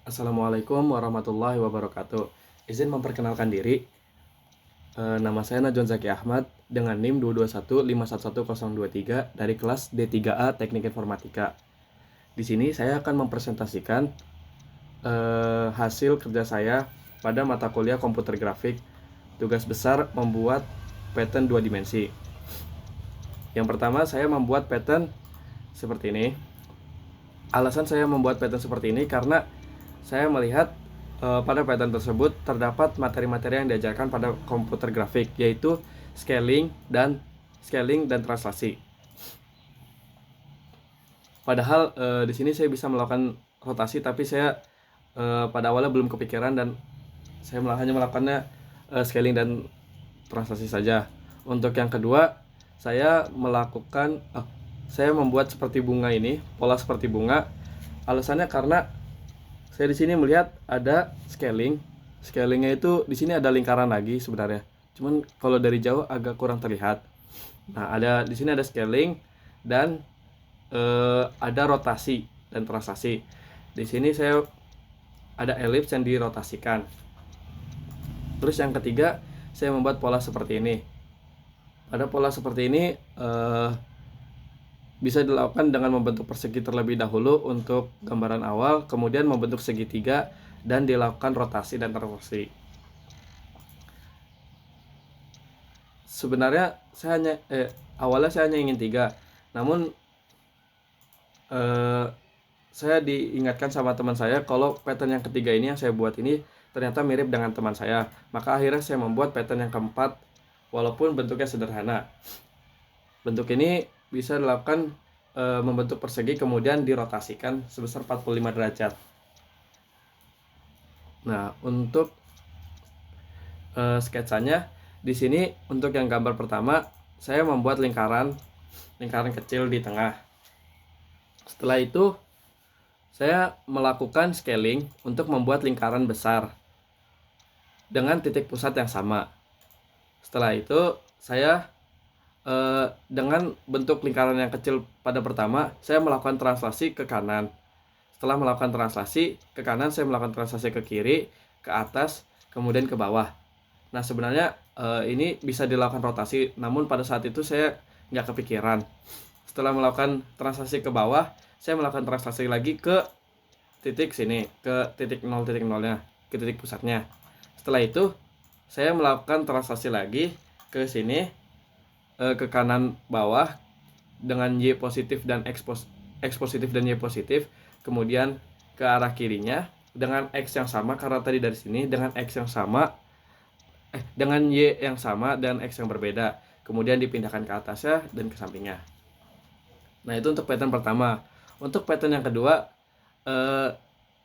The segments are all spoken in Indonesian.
Assalamualaikum warahmatullahi wabarakatuh. Izin memperkenalkan diri. Nama saya Najwan Zaki Ahmad dengan NIM 221511023 dari kelas D3A Teknik Informatika. Di sini saya akan mempresentasikan hasil kerja saya pada mata kuliah komputer grafik. Tugas besar membuat pattern 2 dimensi. Yang pertama, saya membuat pattern seperti ini. Alasan saya membuat pattern seperti ini karena saya melihat pada pattern tersebut terdapat materi-materi yang diajarkan pada komputer grafik, yaitu scaling dan translasi. Padahal di sini saya bisa melakukan rotasi, tapi saya pada awalnya belum kepikiran dan saya hanya melakukannya scaling dan translasi saja. Untuk yang kedua, saya membuat seperti bunga ini, pola seperti bunga. Alasannya karena saya di sini melihat ada scaling. Scalingnya itu di sini ada lingkaran lagi sebenarnya. Cuman kalau dari jauh agak kurang terlihat. Nah, di sini ada scaling dan ada rotasi dan translasi. Di sini saya ada elips yang dirotasikan. Terus yang ketiga, saya membuat pola seperti ini. Pada pola seperti ini bisa dilakukan dengan membentuk persegi terlebih dahulu untuk gambaran awal, kemudian membentuk segitiga dan dilakukan rotasi dan translasi. Sebenarnya awalnya saya hanya ingin 3, namun saya diingatkan sama teman saya kalau pattern yang ketiga ini yang saya buat ini ternyata mirip dengan teman saya. Maka akhirnya saya membuat pattern yang keempat, walaupun bentuknya sederhana. Bentuk ini bisa dilakukan membentuk persegi kemudian dirotasikan sebesar 45 derajat. Nah, untuk sketsanya di sini untuk yang gambar pertama saya membuat lingkaran kecil di tengah. Setelah itu saya melakukan scaling untuk membuat lingkaran besar dengan titik pusat yang sama. Setelah itu saya dengan bentuk lingkaran yang kecil pada pertama, saya melakukan translasi ke kanan. Setelah melakukan translasi ke kanan, saya melakukan translasi ke kiri, ke atas, kemudian ke bawah. Nah, sebenarnya ini bisa dilakukan rotasi, namun pada saat itu saya nggak kepikiran. Setelah melakukan translasi ke bawah, saya melakukan translasi lagi ke titik sini, ke titik 0.0-nya, ke titik pusatnya. Setelah itu, saya melakukan translasi lagi ke sini, ke kanan bawah dengan Y positif dan X positif dan Y positif, kemudian ke arah kirinya dengan X yang sama karena tadi dari sini dengan X yang sama dengan Y yang sama dan X yang berbeda, kemudian dipindahkan ke atasnya dan ke sampingnya. Nah, itu untuk pattern pertama. Untuk pattern yang kedua,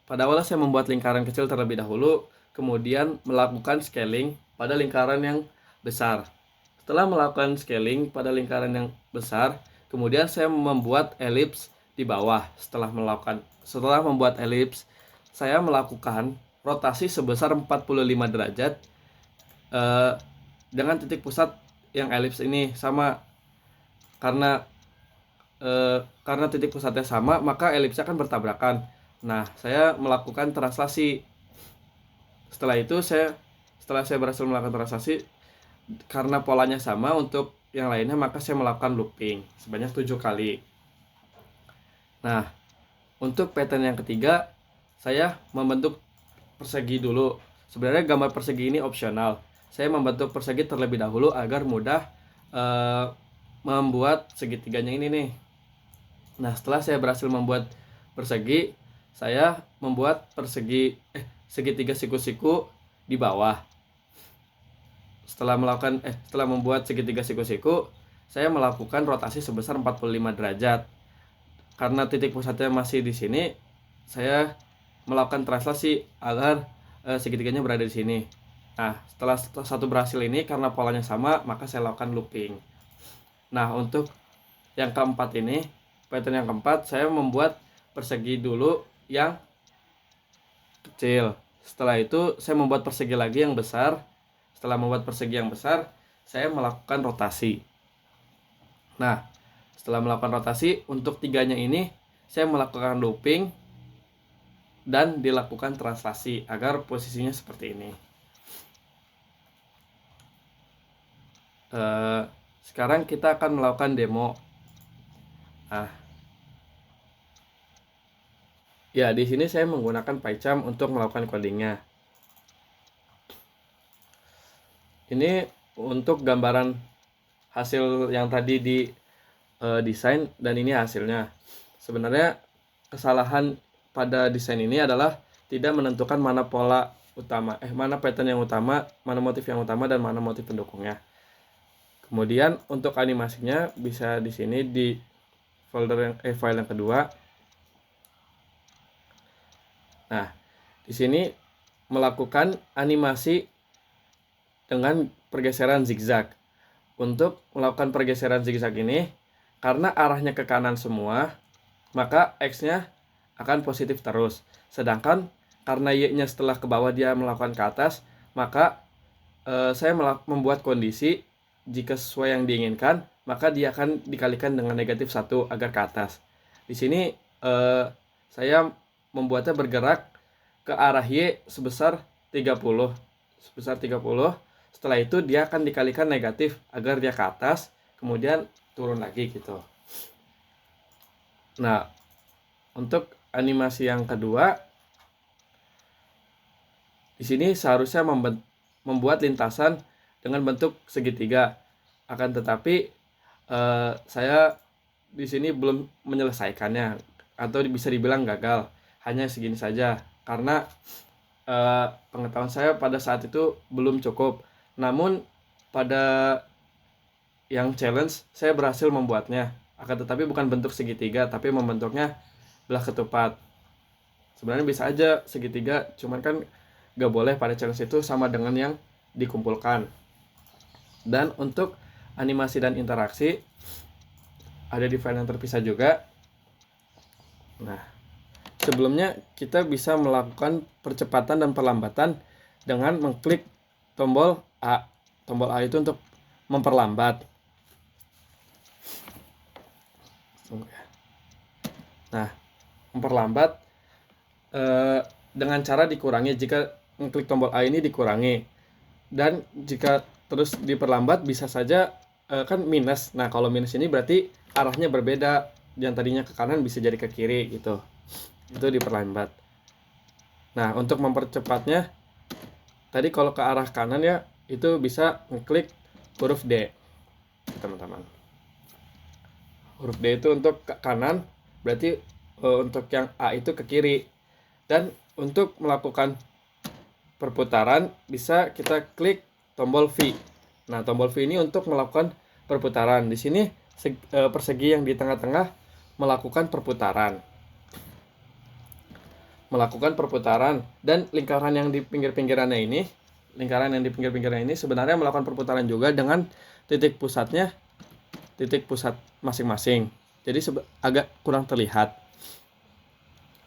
pada awalnya saya membuat lingkaran kecil terlebih dahulu, kemudian melakukan scaling pada lingkaran yang besar. Setelah melakukan scaling pada lingkaran yang besar, kemudian saya membuat elips di bawah. Setelah membuat elips, saya melakukan rotasi sebesar 45 derajat dengan titik pusat yang elips ini sama. Karena titik pusatnya sama, maka elipsnya akan bertabrakan. Nah, saya melakukan translasi. Setelah saya berhasil melakukan translasi, karena polanya sama untuk yang lainnya, maka saya melakukan looping sebanyak 7 kali. Nah, untuk pattern yang ketiga, saya membentuk persegi dulu. Sebenarnya gambar persegi ini opsional. Saya membentuk persegi terlebih dahulu agar mudah membuat segitiganya ini nih. Nah, setelah saya berhasil membuat persegi, saya membuat segitiga siku-siku di bawah. Setelah membuat segitiga siku-siku, saya melakukan rotasi sebesar 45 derajat. Karena titik pusatnya masih di sini, saya melakukan translasi agar segitiganya berada di sini. Nah, setelah satu berhasil ini, karena polanya sama, maka saya lakukan looping. Nah, untuk yang keempat ini, pattern yang keempat, saya membuat persegi dulu yang kecil. Setelah itu, saya membuat persegi lagi yang besar. Setelah membuat persegi yang besar, saya melakukan rotasi. Nah, setelah melakukan rotasi, untuk tiganya ini, saya melakukan looping dan dilakukan translasi agar posisinya seperti ini. Sekarang kita akan melakukan demo. Nah, ya di sini saya menggunakan PyCharm untuk melakukan codingnya. Ini untuk gambaran hasil yang tadi di desain, dan ini hasilnya. Sebenarnya kesalahan pada desain ini adalah tidak menentukan mana pola utama, mana pattern yang utama, mana motif yang utama, dan mana motif pendukungnya. Kemudian untuk animasinya bisa di sini di folder file yang kedua. Nah, di sini melakukan animasi dengan pergeseran zigzag. Untuk melakukan pergeseran zigzag ini, karena arahnya ke kanan semua, maka X-nya akan positif terus. Sedangkan karena Y-nya setelah ke bawah dia melakukan ke atas, maka saya membuat kondisi jika sesuai yang diinginkan, maka dia akan dikalikan dengan negatif 1 agar ke atas. Di sini saya membuatnya bergerak ke arah Y sebesar 30. Setelah itu dia akan dikalikan negatif agar dia ke atas, kemudian turun lagi gitu. Nah, untuk animasi yang kedua, di sini seharusnya membuat lintasan dengan bentuk segitiga. Akan tetapi saya di sini belum menyelesaikannya, atau bisa dibilang gagal. Hanya segini saja karena pengetahuan saya pada saat itu belum cukup. Namun pada yang challenge saya berhasil membuatnya. Akan tetapi bukan bentuk segitiga, tapi membentuknya belah ketupat. Sebenarnya bisa aja segitiga, cuman kan gak boleh pada challenge itu sama dengan yang dikumpulkan. Dan untuk animasi dan interaksi ada di file yang terpisah juga. Nah, sebelumnya kita bisa melakukan percepatan dan perlambatan dengan mengklik tombol A. Tombol A itu untuk memperlambat. Nah, memperlambat dengan cara dikurangi. Jika mengklik tombol A ini dikurangi, dan jika terus diperlambat bisa saja kan minus. Nah, kalau minus ini berarti arahnya berbeda, yang tadinya ke kanan bisa jadi ke kiri gitu. Itu diperlambat. Nah, untuk mempercepatnya tadi kalau ke arah kanan ya, itu bisa ngeklik huruf D, teman-teman. Huruf D itu untuk ke kanan, berarti untuk yang A itu ke kiri. Dan untuk melakukan perputaran bisa kita klik tombol V. Nah, tombol V ini untuk melakukan perputaran. Di sini persegi yang di tengah-tengah melakukan perputaran. Dan lingkaran yang di pinggir-pinggirannya ini, sebenarnya melakukan perputaran juga dengan titik pusat masing-masing. Jadi agak kurang terlihat.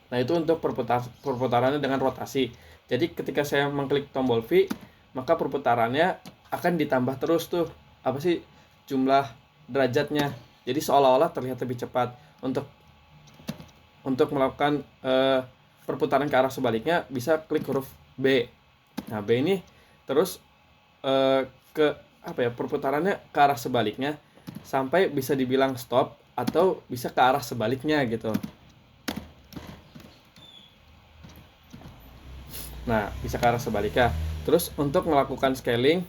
Nah, itu untuk perputarannya dengan rotasi. Jadi ketika saya mengklik tombol V, maka perputarannya akan ditambah terus tuh jumlah derajatnya. Jadi seolah-olah terlihat lebih cepat. Untuk melakukan perputaran ke arah sebaliknya bisa klik huruf B. Nah, B ini terus perputarannya ke arah sebaliknya sampai bisa dibilang stop, atau bisa ke arah sebaliknya gitu. Nah, bisa ke arah sebaliknya. Terus untuk melakukan scaling,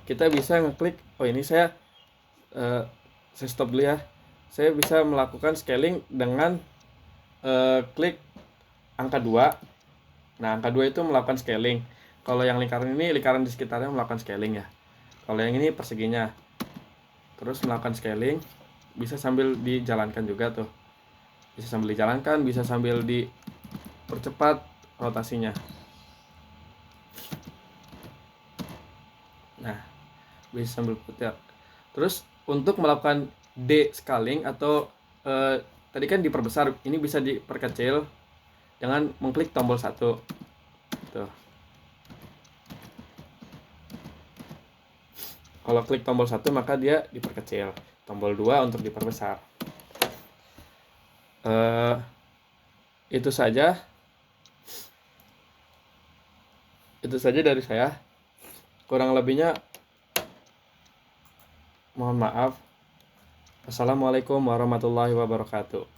kita bisa ngeklik, ini saya stop dulu ya. Saya bisa melakukan scaling dengan klik angka 2. Nah, angka 2 itu melakukan scaling. Kalau yang lingkaran ini, lingkaran di sekitarnya melakukan scaling ya. Kalau yang ini perseginya. Terus melakukan scaling, bisa sambil dijalankan juga tuh. Bisa sambil dijalankan, bisa sambil dipercepat rotasinya. Nah, bisa sambil putar. Terus untuk melakukan de-scaling atau tadi kan diperbesar, ini bisa diperkecil dengan mengklik tombol 1. Tuh. Kalau klik tombol 1 maka dia diperkecil. Tombol 2 untuk diperbesar. Itu saja. Itu saja dari saya. Kurang lebihnya mohon maaf. Assalamualaikum warahmatullahi wabarakatuh.